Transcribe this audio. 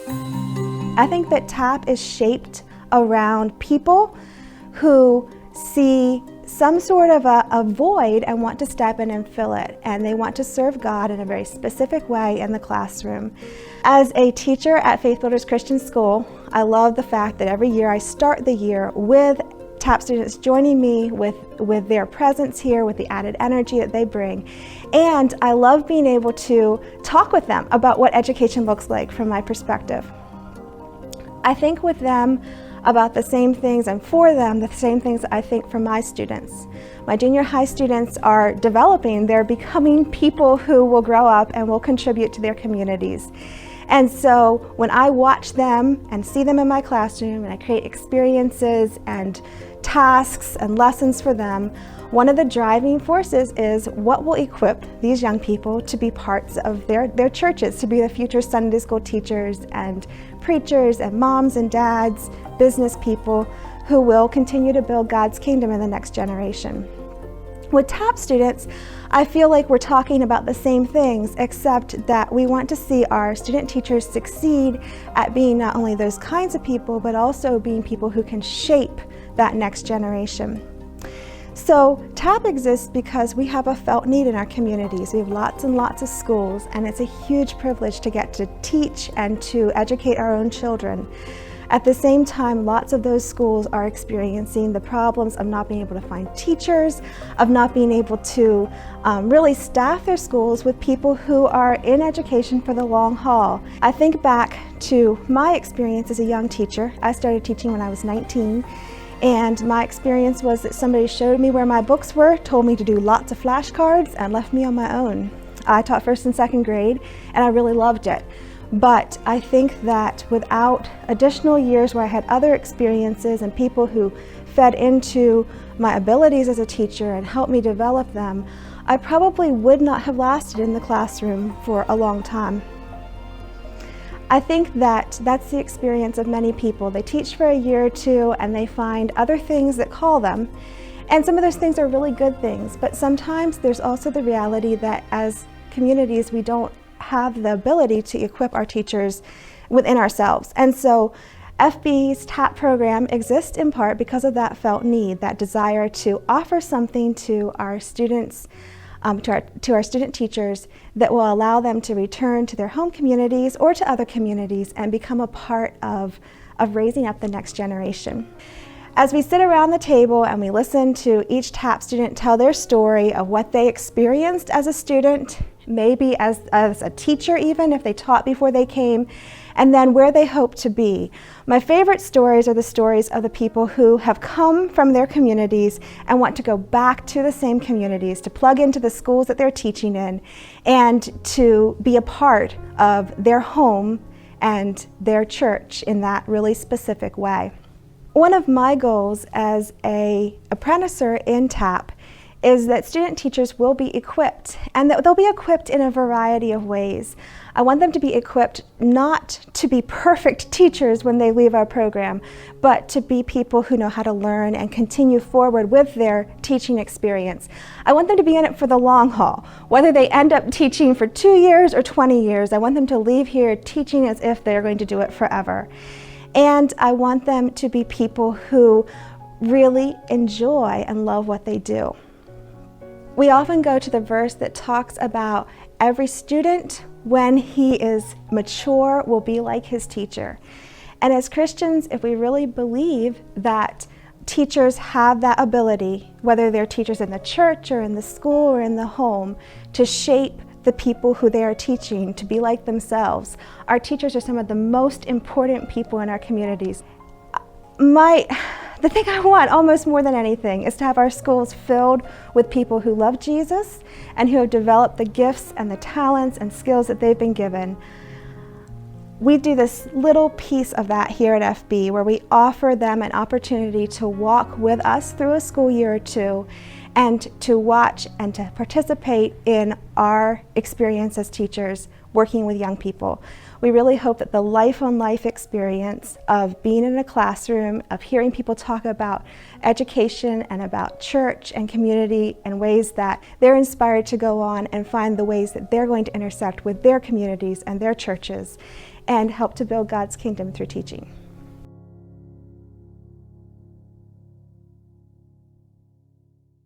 I think that TAP is shaped around people who see some sort of a void and want to step in and fill it, and they want to serve God in a very specific way in the classroom. As a teacher at Faith Builders Christian School, I love the fact that every year I start the year with TAP students joining me with their presence here, with the added energy that they bring. And I love being able to talk with them about what education looks like from my perspective. I think with them about the same things, and for them, the same things that I think for my students. My junior high students are developing, they're becoming people who will grow up and will contribute to their communities. And so when I watch them and see them in my classroom, and I create experiences and tasks and lessons for them, one of the driving forces is what will equip these young people to be parts of their churches, to be the future Sunday school teachers and preachers and moms and dads, business people who will continue to build God's kingdom in the next generation. With TAP students, I feel like we're talking about the same things, except that we want to see our student teachers succeed at being not only those kinds of people, but also being people who can shape that next generation. So TAP exists because we have a felt need in our communities. We have lots and lots of schools, and it's a huge privilege to get to teach and to educate our own children. At the same time, lots of those schools are experiencing the problems of not being able to find teachers, of not being able to really staff their schools with people who are in education for the long haul. I think back to my experience as a young teacher. I started teaching when I was 19. And my experience was that somebody showed me where my books were, told me to do lots of flashcards, and left me on my own. I taught first and second grade, and I really loved it. But I think that without additional years where I had other experiences and people who fed into my abilities as a teacher and helped me develop them, I probably would not have lasted in the classroom for a long time. I think that that's the experience of many people. They teach for a year or two and they find other things that call them. And some of those things are really good things, but sometimes there's also the reality that as communities we don't have the ability to equip our teachers within ourselves. And so FB's TAP program exists in part because of that felt need, that desire to offer something to our students, to our student teachers that will allow them to return to their home communities or to other communities and become a part of raising up the next generation. As we sit around the table and we listen to each TAP student tell their story of what they experienced as a student, maybe as a teacher even, if they taught before they came, and then where they hope to be. My favorite stories are the stories of the people who have come from their communities and want to go back to the same communities, to plug into the schools that they're teaching in, and to be a part of their home and their church in that really specific way. One of my goals as an apprenticer in TAP is that student teachers will be equipped, and that they'll be equipped in a variety of ways. I want them to be equipped not to be perfect teachers when they leave our program, but to be people who know how to learn and continue forward with their teaching experience. I want them to be in it for the long haul. Whether they end up teaching for 2 years or 20 years, I want them to leave here teaching as if they're going to do it forever. And I want them to be people who really enjoy and love what they do. We often go to the verse that talks about every student, when he is mature, will be like his teacher. And as Christians, if we really believe that teachers have that ability, whether they're teachers in the church or in the school or in the home, to shape the people who they are teaching to be like themselves, our teachers are some of the most important people in our communities. The thing I want almost more than anything is to have our schools filled with people who love Jesus and who have developed the gifts and the talents and skills that they've been given. We do this little piece of that here at FB where we offer them an opportunity to walk with us through a school year or two and to watch and to participate in our experience as teachers working with young people. We really hope that the life-on-life experience of being in a classroom, of hearing people talk about education and about church and community in ways that they're inspired to go on and find the ways that they're going to intersect with their communities and their churches, and help to build God's kingdom through teaching.